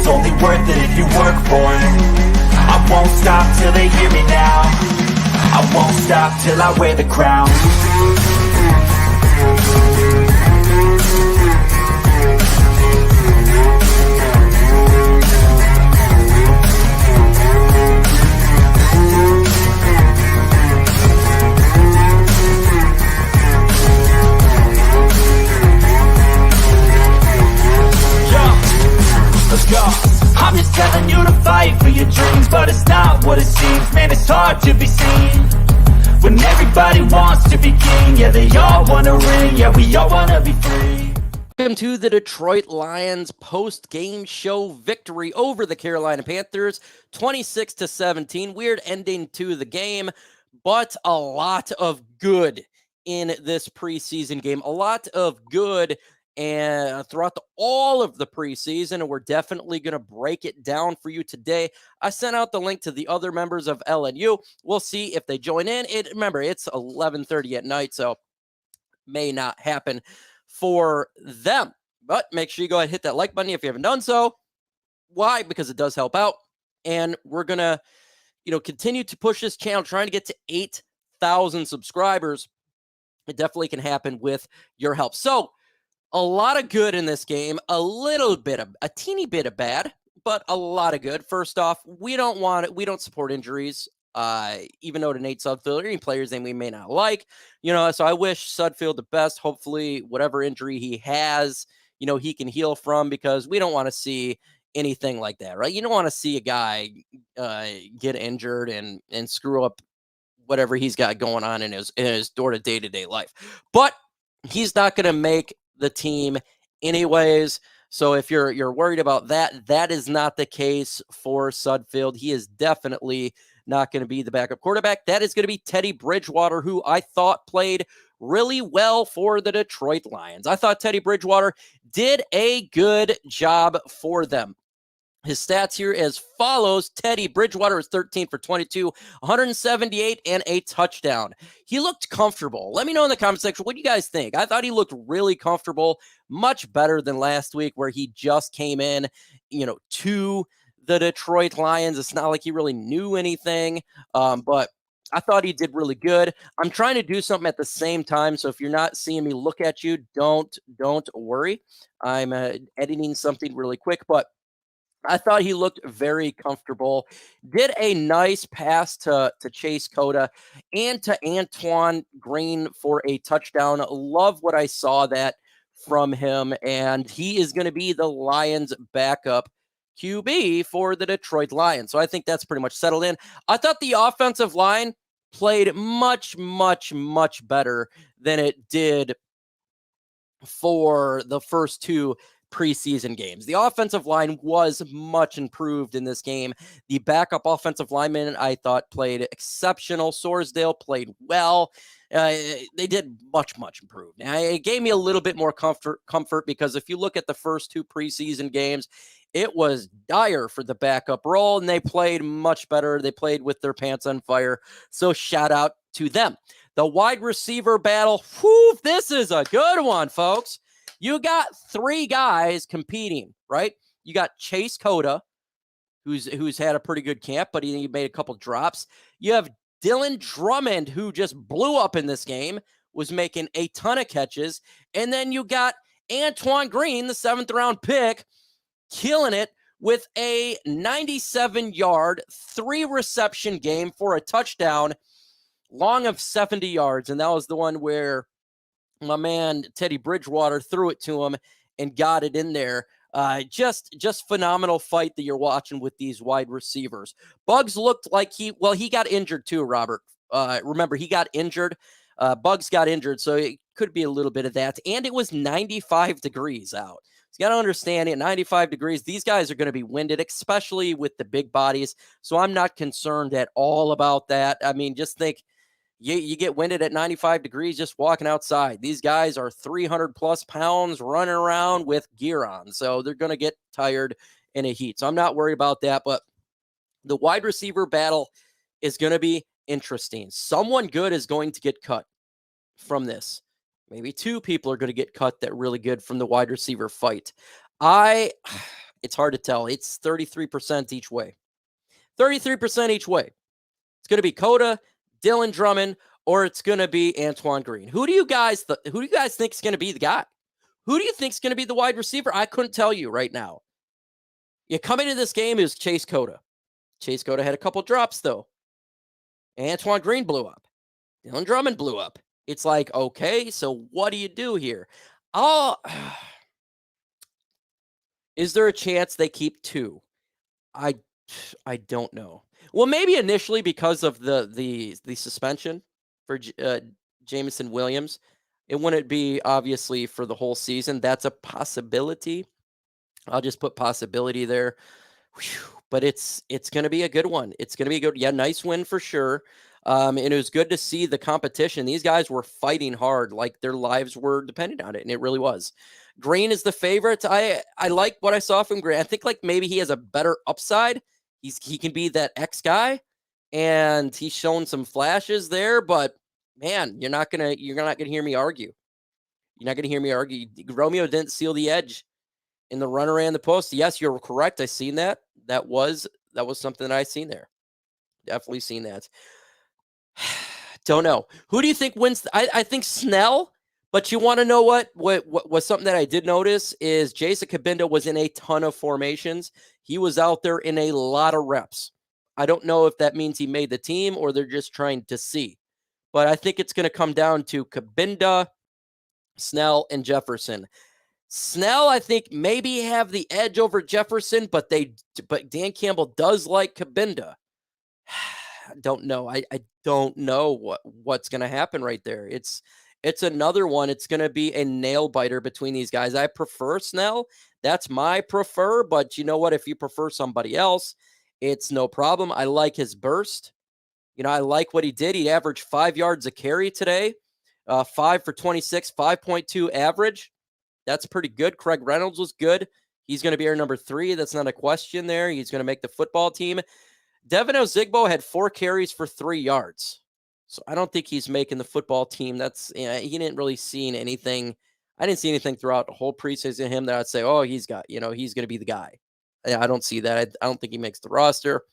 It's only worth it if you work for it. I won't stop till they hear me now. I won't stop till I wear the crown. Let's go. I'm just telling you to fight for your dreams, but it's not what it seems. Man, it's hard to be seen when everybody wants to be king. Yeah, they all want to ring. Yeah, we all want to be free. Welcome to the Detroit Lions post-game show victory over the Carolina Panthers, 26-17. Weird ending to the game, but a lot of good in this preseason game. A lot of good and throughout all of the preseason, and we're definitely going to break it down for you today. I sent out the link to the other members of LNU. We'll see if they join in. Remember, it's 11:30 at night, so may not happen for them. But make sure you go ahead and hit that like button if you haven't done so. Why? Because it does help out. And we're going to, continue to push this channel, trying to get to 8,000 subscribers. It definitely can happen with your help. So, a lot of good in this game, a teeny bit of bad, but a lot of good. First off, we don't support injuries, even though to Nate Sudfeld or any players that we may not like, so I wish Sudfeld the best. Hopefully whatever injury he has, he can heal from, because we don't want to see anything like that, right? You don't want to see a guy get injured and screw up whatever he's got going on in his day-to-day life. But he's not going to make the team anyways. So if you're worried about that, that is not the case for Sudfeld. He is definitely not going to be the backup quarterback. That is going to be Teddy Bridgewater, who I thought played really well for the Detroit Lions. I thought Teddy Bridgewater did a good job for them. His stats here as follows. Teddy Bridgewater is 13 for 22, 178 and a touchdown. He looked comfortable. Let me know in the comment section, what do you guys think? I thought he looked really comfortable, much better than last week where he just came in, to the Detroit Lions. It's not like he really knew anything, but I thought he did really good. I'm trying to do something at the same time, so if you're not seeing me look at you, don't worry. I'm editing something really quick, but I thought he looked very comfortable. Did a nice pass to Chase Cota and to Antoine Green for a touchdown. Love what I saw that from him, and he is going to be the Lions' backup QB for the Detroit Lions. So I think that's pretty much settled in. I thought the offensive line played much, much, much better than it did for the first two preseason games. The offensive line was much improved in this game. The backup offensive lineman, I thought, played exceptional. Sorsdale played well. They did much, much improved. Now, it gave me a little bit more comfort because if you look at the first two preseason games, it was dire for the backup role, and they played much better. They played with their pants on fire. So shout out to them. The wide receiver battle, whew, this is a good one, folks. You got three guys competing, right? You got Chase Cota, who's had a pretty good camp, but he made a couple drops. You have Dylan Drummond, who just blew up in this game, was making a ton of catches. And then you got Antoine Green, the 7th-round pick, killing it with a 97-yard, 3-reception game for a touchdown, long of 70 yards. And that was the one where my man Teddy Bridgewater threw it to him and got it in there. Just phenomenal fight that you're watching with these wide receivers. Bugs looked like he got injured too, Robert. Remember, he got injured. Bugs got injured, so it could be a little bit of that. And it was 95 degrees out. So you got to understand, at 95 degrees, these guys are going to be winded, especially with the big bodies. So I'm not concerned at all about that. I mean, just think, you get winded at 95 degrees just walking outside. These guys are 300-plus pounds running around with gear on, so they're going to get tired in a heat. So I'm not worried about that, but the wide receiver battle is going to be interesting. Someone good is going to get cut from this. Maybe two people are going to get cut that really good from the wide receiver fight. It's hard to tell. It's 33% each way. 33% each way. It's going to be Cota, Dylan Drummond, or it's going to be Antoine Green. Who do you guys think is going to be the guy? Who do you think is going to be the wide receiver? I couldn't tell you right now. Coming into this game is Chase Cota. Chase Cota had a couple drops, though. Antoine Green blew up. Dylan Drummond blew up. It's like, okay, so what do you do here? Is there a chance they keep two? I don't know. Well, maybe initially because of the suspension for Jameson Williams. It wouldn't be obviously for the whole season. That's a possibility. I'll just put possibility there. Whew. But it's going to be a good one. It's going to be a good, nice win for sure. And it was good to see the competition. These guys were fighting hard, like their lives were dependent on it, and it really was. Green is the favorite. I like what I saw from Green. I think like maybe he has a better upside. He can be that X guy, and he's shown some flashes there. But man, you're not gonna hear me argue. You're not gonna hear me argue. Romeo didn't seal the edge in the runner and the post. Yes, you're correct. I seen that. That was something that I seen there. Definitely seen that. Don't know. Who do you think wins? I think Snell. But you want to know what was something that I did notice is Jason Cabinda was in a ton of formations. He was out there in a lot of reps. I don't know if that means he made the team or they're just trying to see. But I think it's going to come down to Cabinda, Snell, and Jefferson. Snell, I think, maybe have the edge over Jefferson, but Dan Campbell does like Cabinda. I don't know. I don't know what's going to happen right there. It's another one. It's going to be a nail biter between these guys. I prefer Snell. That's my prefer. But you know what? If you prefer somebody else, it's no problem. I like his burst. I like what he did. He averaged 5 yards a carry today, 5 for 26, 5.2 average. That's pretty good. Craig Reynolds was good. He's going to be our number 3. That's not a question there. He's going to make the football team. Devin Ozigbo had 4 carries for 3 yards. So I don't think he's making the football team. He didn't really see anything. I didn't see anything throughout the whole preseason of him that I'd say, oh, he's going to be the guy. I don't see that. I don't think he makes the roster.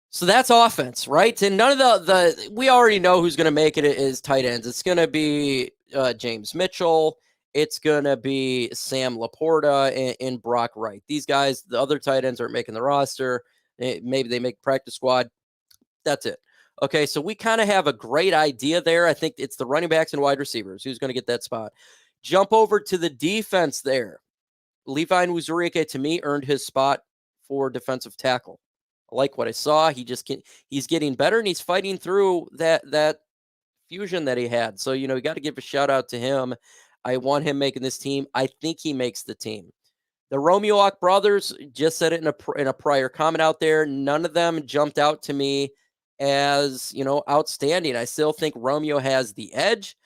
So that's offense, right? And none of we already know who's going to make it is tight ends. It's going to be James Mitchell. It's going to be Sam Laporta and Brock Wright. These guys, the other tight ends aren't making the roster. Maybe they make practice squad. That's it. Okay, so we kind of have a great idea there. I think it's the running backs and wide receivers. Who's going to get that spot? Jump over to the defense there. Levi Nwuzurike, to me, earned his spot for defensive tackle. I like what I saw. He's getting better, and he's fighting through that fusion that he had. So, you got to give a shout-out to him. I want him making this team. I think he makes the team. The Romeo brothers, just said it in a prior comment out there. None of them jumped out to me as, outstanding. I still think Romeo has the edge,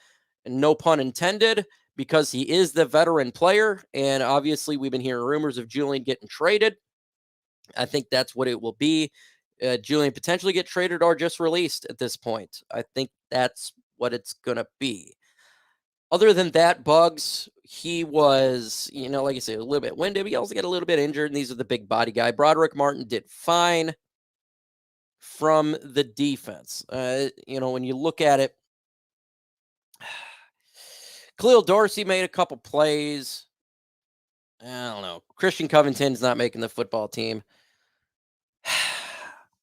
and no pun intended, because he is the veteran player. And obviously we've been hearing rumors of Julian getting traded. I think that's what it will be. Julian potentially get traded or just released at this point. I think that's what it's going to be. Other than that, Bugs, he was, like I said, a little bit winded, but he also got a little bit injured, and these are the big body guy. Broderick Martin did fine from the defense. When you look at it, Khalil Dorsey made a couple plays. I don't know. Christian Covington's not making the football team.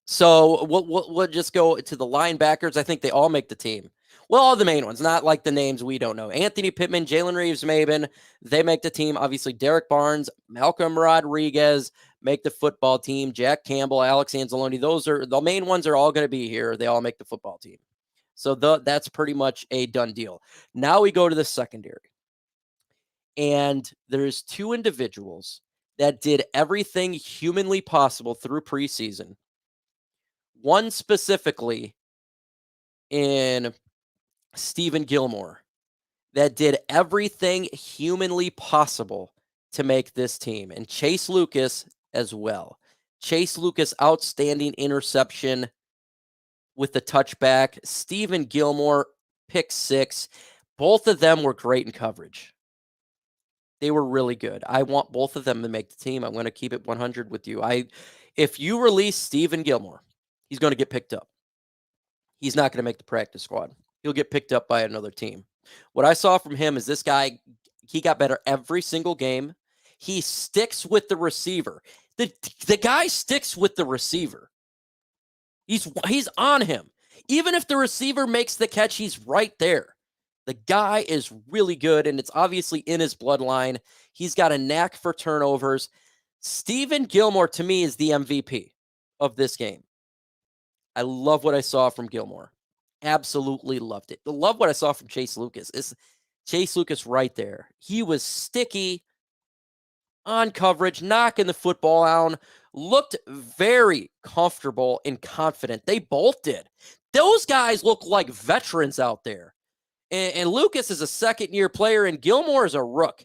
So we'll just go to the linebackers. I think they all make the team. Well, all the main ones, not like the names we don't know. Anthony Pittman, Jalen Reeves-Maybin, they make the team. Obviously, Derek Barnes, Malcolm Rodriguez make the football team. Jack Campbell, Alex Anzalone, those are the main ones are all going to be here. They all make the football team. So that's pretty much a done deal. Now we go to the secondary. And there's 2 individuals that did everything humanly possible through preseason. One specifically in Stephen Gilmore that did everything humanly possible to make this team. And Chase Lucas as well. Chase Lucas, outstanding interception with the touchback. Stephen Gilmore, pick 6. Both of them were great in coverage. They were really good. I want both of them to make the team. I'm going to keep it 100 with you. If you release Stephen Gilmore, he's going to get picked up. He's not going to make the practice squad. He'll get picked up by another team. What I saw from him is this guy, he got better every single game. He sticks with the receiver. The guy sticks with the receiver. He's on him. Even if the receiver makes the catch, he's right there. The guy is really good, and it's obviously in his bloodline. He's got a knack for turnovers. Stephen Gilmore, to me, is the MVP of this game. I love what I saw from Gilmore. Absolutely loved it. Love what I saw from Chase Lucas. Is Chase Lucas right there. He was sticky on coverage, knocking the football down, looked very comfortable and confident. They both did. Those guys look like veterans out there. And Lucas is a second-year player, and Gilmore is a rook.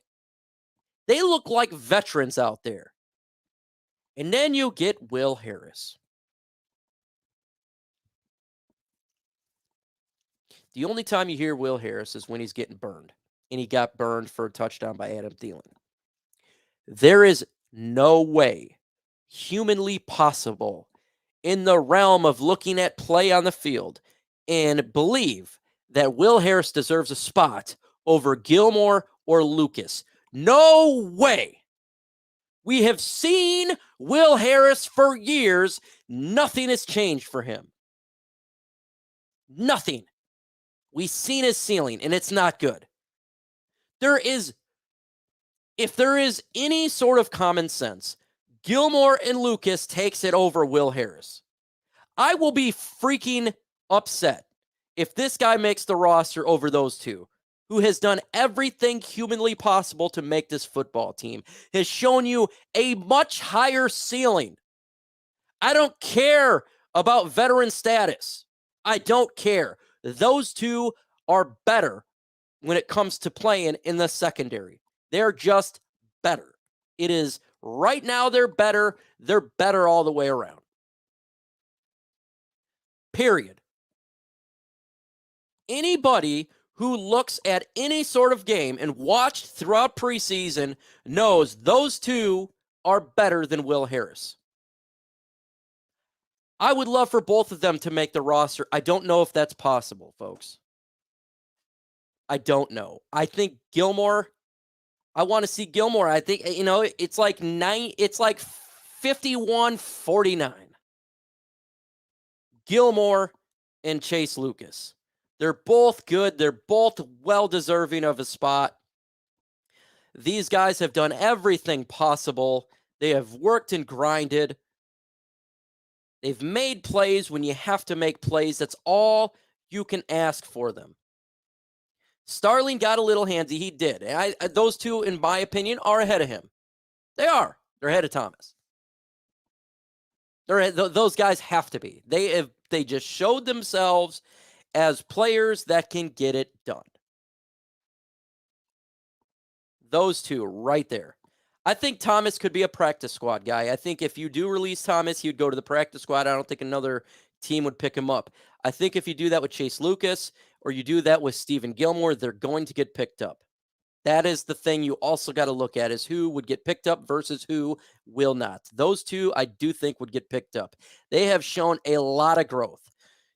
They look like veterans out there. And then you get Will Harris. The only time you hear Will Harris is when he's getting burned. And he got burned for a touchdown by Adam Thielen. There is no way humanly possible in the realm of looking at play on the field and believe that Will Harris deserves a spot over Gilmore or Lucas. No way. We have seen Will Harris for years. Nothing has changed for him. Nothing. We've seen his ceiling, and it's not good. If there is any sort of common sense, Gilmore and Lucas takes it over Will Harris. I will be freaking upset if this guy makes the roster over those two, who has done everything humanly possible to make this football team, has shown you a much higher ceiling. I don't care about veteran status. I don't care. Those two are better when it comes to playing in the secondary. They're just better. It is right now they're better. They're better all the way around. Period. Anybody who looks at any sort of game and watched throughout preseason knows those two are better than Will Harris. I would love for both of them to make the roster. I don't know if that's possible, folks. I don't know. I think Gilmore, I want to see Gilmore. I think, it's like 51-49. Gilmore and Chase Lucas. They're both good. They're both well-deserving of a spot. These guys have done everything possible. They have worked and grinded. They've made plays when you have to make plays. That's all you can ask for them. Starling got a little handsy. He did. And those two, in my opinion, are ahead of him. They are. They're ahead of Thomas. Those guys have to be. They just showed themselves as players that can get it done. Those two right there. I think Thomas could be a practice squad guy. I think if you do release Thomas, he would go to the practice squad. I don't think another team would pick him up. I think if you do that with Chase Lucas or you do that with Stephen Gilmore, they're going to get picked up. That is the thing you also got to look at, is who would get picked up versus who will not. Those two I do think would get picked up. They have shown a lot of growth.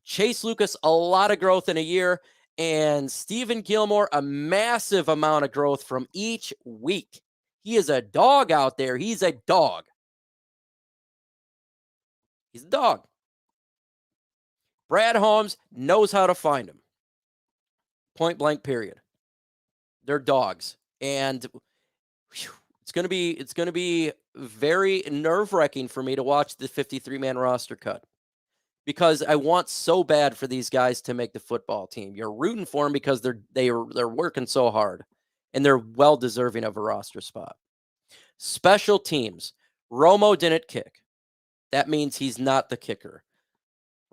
Chase Lucas, a lot of growth in a year, and Stephen Gilmore, a massive amount of growth from each week. He is a dog out there. He's a dog. He's a dog. Brad Holmes knows how to find him. Point blank, period. They're dogs. And it's going to be very nerve-wracking for me to watch the 53-man roster cut, because I want so bad for these guys to make the football team. You're rooting for them because they're working so hard, and they're well deserving of a roster spot. Special teams. Romo didn't kick. That means he's not the kicker.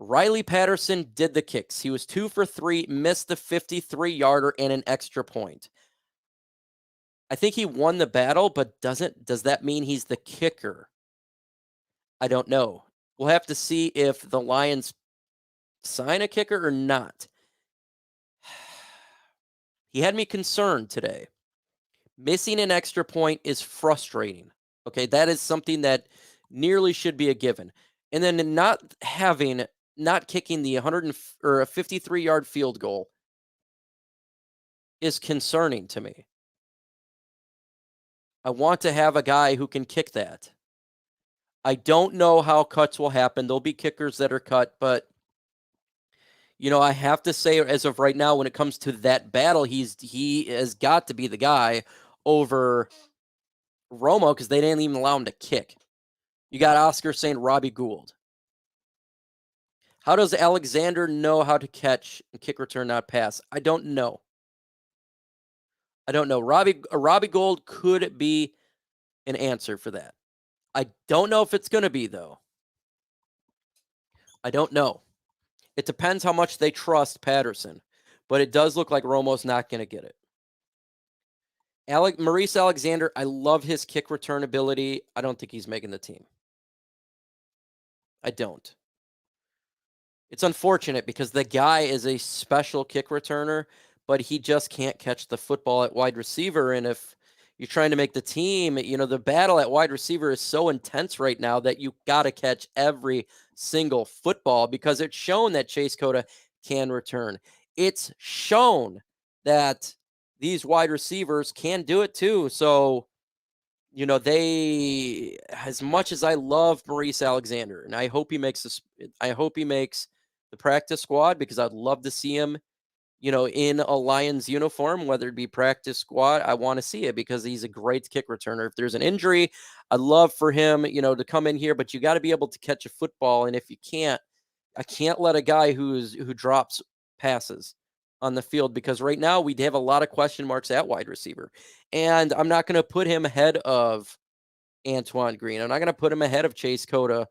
Riley Patterson did the kicks. He was 2 for 3, missed the 53-yarder and an extra point. I think he won the battle, but does that mean he's the kicker? I don't know. We'll have to see if the Lions sign a kicker or not. He had me concerned today Missing an extra point is frustrating. Okay, that is something that nearly should be a given. And then not kicking the 53-yard field goal is concerning to me. I want to have a guy who can kick that. I don't know how cuts will happen. There'll be kickers that are cut, but I have to say, as of right now, when it comes to that battle, he has got to be the guy over Romo because they didn't even allow him to kick. You got Oscar saying Robbie Gould. How does Alexander know how to catch and kick return, not pass? I don't know. Robbie Gould could be an answer for that. I don't know if it's going to be, though. I don't know. It depends how much they trust Patterson, but it does look like Romo's not going to get it. Maurice Alexander, I love his kick return ability. I don't think he's making the team. I don't. It's unfortunate because the guy is a special kick returner, but he just can't catch the football at wide receiver. And if you're trying to make the team, the battle at wide receiver is so intense right now that you got to catch every single football because it's shown that Chase Cota can return. It's shown that these wide receivers can do it too. So, they, as much as I love Maurice Alexander, and I hope he makes the practice squad because I'd love to see him, in a Lions uniform, whether it be practice squad. I want to see it because he's a great kick returner. If there's an injury, I'd love for him, to come in here, but you got to be able to catch a football. And if you can't, I can't let a guy who drops passes on the field because right now we have a lot of question marks at wide receiver. And I'm not going to put him ahead of Antoine Green. I'm not going to put him ahead of Chase Cota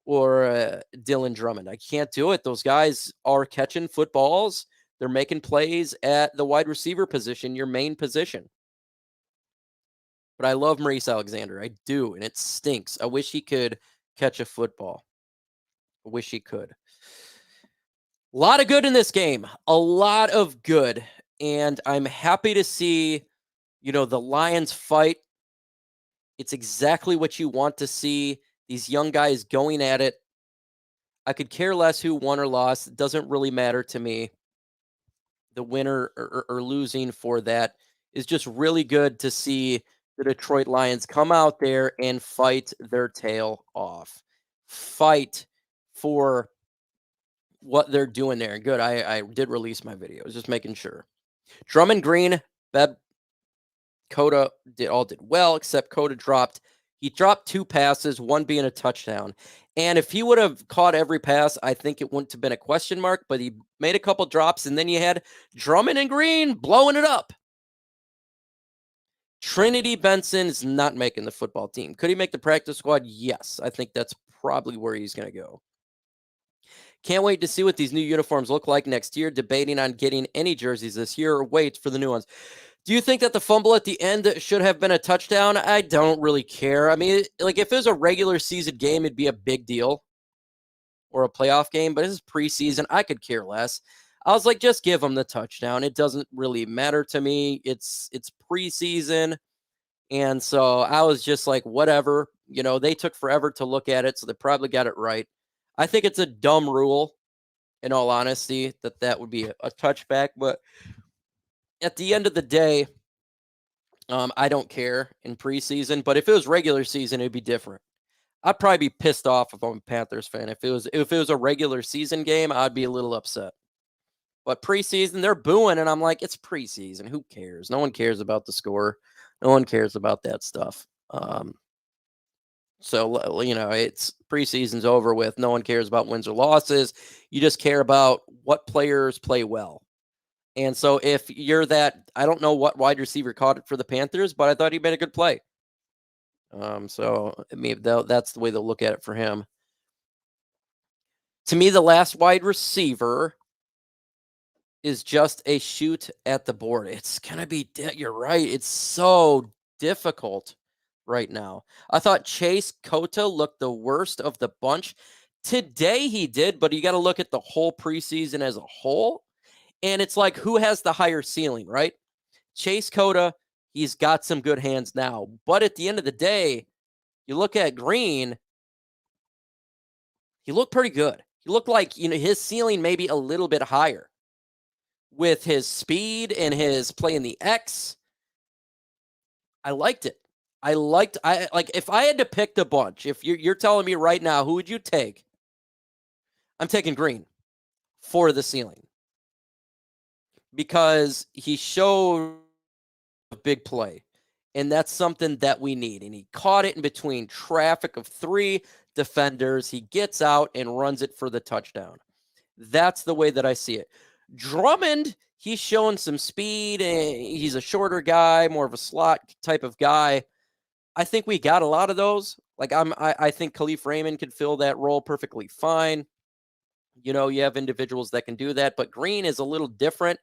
or Dylan Drummond. I can't do it. Those guys are catching footballs. They're making plays at the wide receiver position, your main position. But I love Maurice Alexander. I do, and it stinks. I wish he could catch a football. I wish he could. A lot of good in this game. A lot of good. And I'm happy to see, the Lions fight. It's exactly what you want to see. These young guys going at it. I could care less who won or lost. It doesn't really matter to me. The winner or losing for that is just really good to see the Detroit Lions come out there and fight their tail off. Fight for what they're doing there. Good. I did release my video. I was just making sure. Drummond, Green, Cota did well, except Cota dropped 2 passes, one being a touchdown. And if he would have caught every pass, I think it wouldn't have been a question mark, but he made a couple drops, and then you had Drummond and Green blowing it up. Trinity Benson is not making the football team. Could he make the practice squad? Yes. I think that's probably where he's going to go. Can't wait to see what these new uniforms look like next year. Debating on getting any jerseys this year or wait for the new ones. Do you think that the fumble at the end should have been a touchdown? I don't really care. I mean, like if it was a regular season game, it'd be a big deal or a playoff game, but this is preseason. I could care less. I was like, just give them the touchdown. It doesn't really matter to me. It's preseason. And so I was just like, whatever. They took forever to look at it, so they probably got it right. I think it's a dumb rule, in all honesty, that would be a touchback, but at the end of the day, I don't care in preseason, but if it was regular season, it'd be different. I'd probably be pissed off if I'm a Panthers fan. If it was a regular season game, I'd be a little upset. But preseason, they're booing, and I'm like, it's preseason. Who cares? No one cares about the score. No one cares about that stuff. So, it's preseason's over with. No one cares about wins or losses. You just care about what players play well. And so if you're that, I don't know what wide receiver caught it for the Panthers, but I thought he made a good play. So maybe that's the way they'll look at it for him. To me, the last wide receiver is just a shoot at the board. It's going to be, you're right. It's so difficult right now. I thought Chase Cota looked the worst of the bunch. Today he did, but you got to look at the whole preseason as a whole. And it's like, who has the higher ceiling, right? Chase Cota He's got some good hands now. But at the end of the day, you look at Green, he looked pretty good. He looked like, his ceiling maybe a little bit higher with his speed and his play in the X. I liked it. I like if I had to pick the bunch, if you're telling me right now, who would you take? I'm taking Green for the ceiling because he showed a big play, and that's something that we need. And he caught it in between traffic of 3 defenders. He gets out and runs it for the touchdown. That's the way that I see it. Drummond, he's showing some speed. He's a shorter guy, more of a slot type of guy. I think we got a lot of those. Like I think Khalif Raymond could fill that role perfectly fine. You have individuals that can do that, but Green is a little different.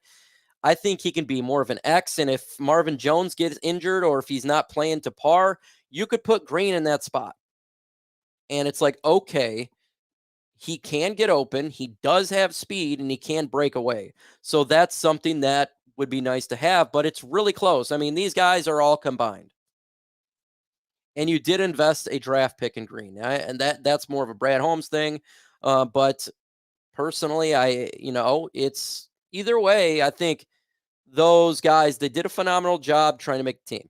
I think he can be more of an X, and if Marvin Jones gets injured or if he's not playing to par, you could put Green in that spot. And it's like, okay, he can get open, he does have speed, and he can break away. So that's something that would be nice to have, but it's really close. I mean, these guys are all combined. And you did invest a draft pick in Green, and that's more of a Brad Holmes thing. But personally, it's either way. I think those guys, they did a phenomenal job trying to make the team.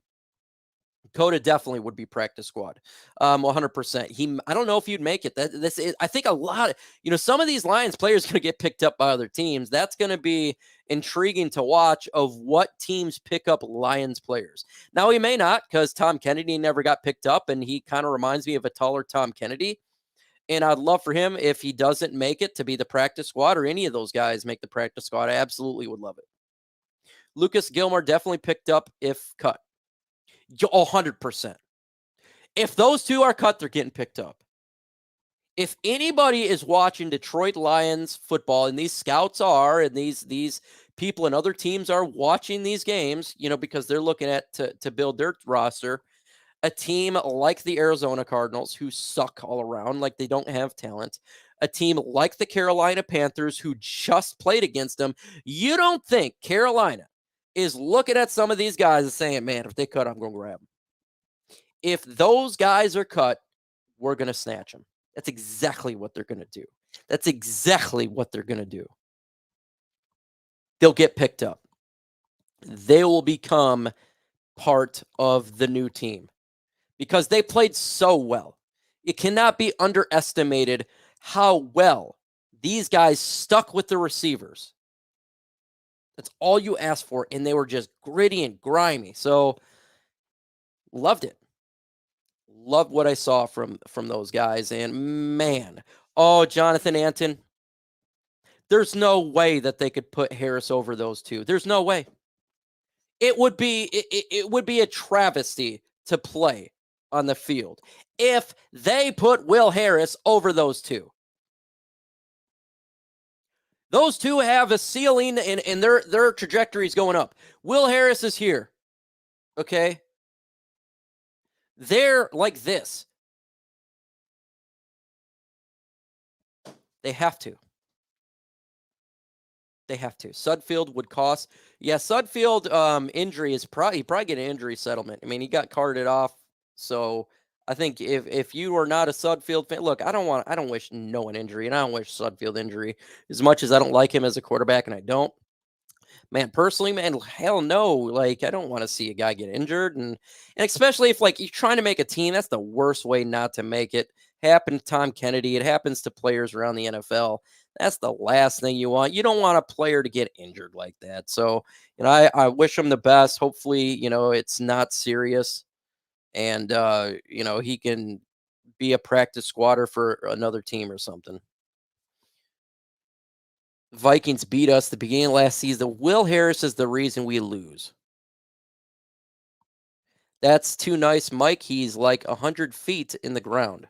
Cota definitely would be practice squad, 100%. I don't know if you'd make it. I think a lot of, some of these Lions players are going to get picked up by other teams. That's going to be intriguing to watch of what teams pick up Lions players. Now, he may not, because Tom Kennedy never got picked up, and he kind of reminds me of a taller Tom Kennedy. And I'd love for him, if he doesn't make it, to be the practice squad, or any of those guys make the practice squad. I absolutely would love it. Lucas Gilmore definitely picked up if cut. 100%. If those two are cut, they're getting picked up. If anybody is watching Detroit Lions football, and these scouts are, and these people and other teams are watching these games, because they're looking at to build their roster, a team like the Arizona Cardinals, who suck all around, like they don't have talent, a team like the Carolina Panthers, who just played against them, you don't think Carolina is looking at some of these guys and saying, man, if they cut, I'm going to grab them. If those guys are cut, we're going to snatch them. That's exactly what they're going to do. That's exactly what they're going to do. They'll get picked up. They will become part of the new team because they played so well. It cannot be underestimated how well these guys stuck with the receivers. That's all you asked for, and they were just gritty and grimy. So, loved it. Loved what I saw from those guys. And, man, Jonathan Anton, there's no way that they could put Harris over those two. There's no way. It would be a travesty to play on the field if they put Will Harris over those two. Those two have a ceiling, and their trajectory is going up. Will Harris is here. Okay? They're like this. They have to. They have to. Sudfield would cost. Yeah, Sudfield injury is probably get an injury settlement. I mean, he got carted off. So I think if you are not a Sudfield fan, look, I don't wish no one injury, and I don't wish Sudfield injury as much as I don't like him as a quarterback, and I don't. Man, personally, man, hell no. Like, I don't want to see a guy get injured, and especially if like you're trying to make a team, that's the worst way not to make it. Happened to Tom Kennedy. It happens to players around the NFL. That's the last thing you want. You don't want a player to get injured like that. So, I wish him the best. Hopefully, it's not serious. And, he can be a practice squatter for another team or something. Vikings beat us the beginning of last season. Will Harris is the reason we lose. That's too nice, Mike. He's like 100 feet in the ground.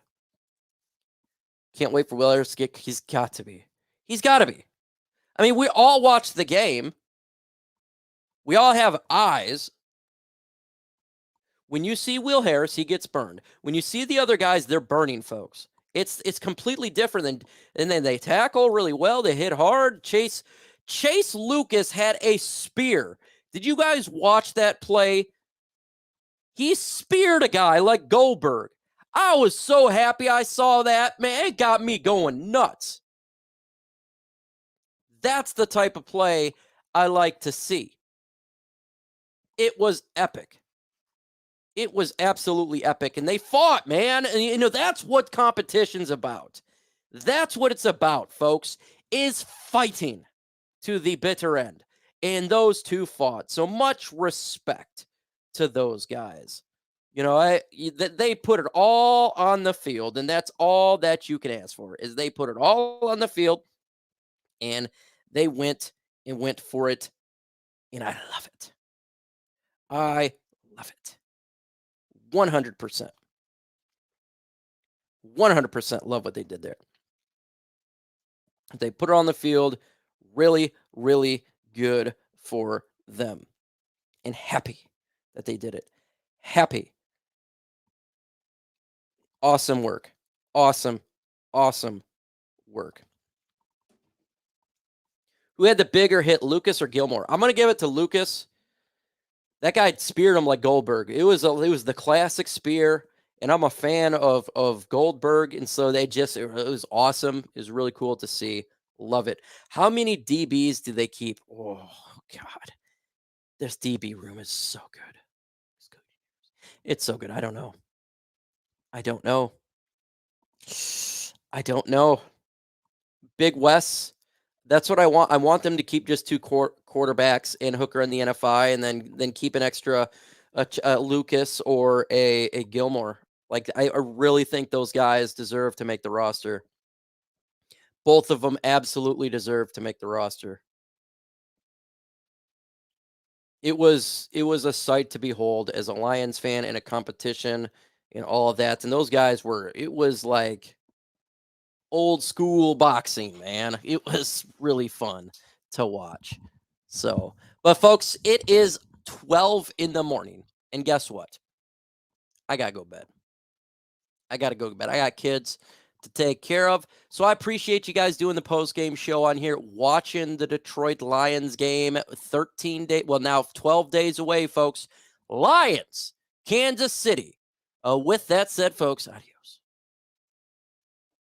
Can't wait for Will Harris to get. He's got to be. He's got to be. I mean, we all watch the game. We all have eyes. When you see Will Harris, he gets burned. When you see the other guys, they're burning folks. It's completely different and then they tackle really well. They hit hard. Chase Lucas had a spear. Did you guys watch that play He speared a guy like Goldberg. I was so happy I saw that. Man, it got me going nuts. That's the type of play I like to see. It was epic. It was absolutely epic. And they fought, man. And, that's what competition's about. That's what it's about, folks, is fighting to the bitter end. And those two fought. So much respect to those guys. They put it all on the field, and that's all that you can ask for, is they put it all on the field, and they went for it, and I love it. I love it. 100%. 100% love what they did there. They put it on the field. Really, really good for them. And happy that they did it. Happy. Awesome work. Awesome work. Who had the bigger hit, Lucas or Gilmore? I'm going to give it to Lucas. That guy speared him like Goldberg. It was the classic spear, and I'm a fan of Goldberg, and so it was awesome. It was really cool to see. Love it. How many DBs do they keep? Oh, God. This DB room is so good. It's so good. I don't know. Big Wes. That's what I want. I want them to keep just two quarterbacks and Hooker in the NFI, and then keep an extra Lucas or a Gilmore. Like, I really think those guys deserve to make the roster. Both of them absolutely deserve to make the roster. It was a sight to behold as a Lions fan in a competition and all of that. And those guys it was like old school boxing, man. It was really fun to watch. So, but folks, it is 12 in the morning. And guess what? I got to go to bed. I got kids to take care of. So I appreciate you guys doing the post-game show on here, watching the Detroit Lions game. 12 days away, folks. Lions, Kansas City. With that said, folks, adios.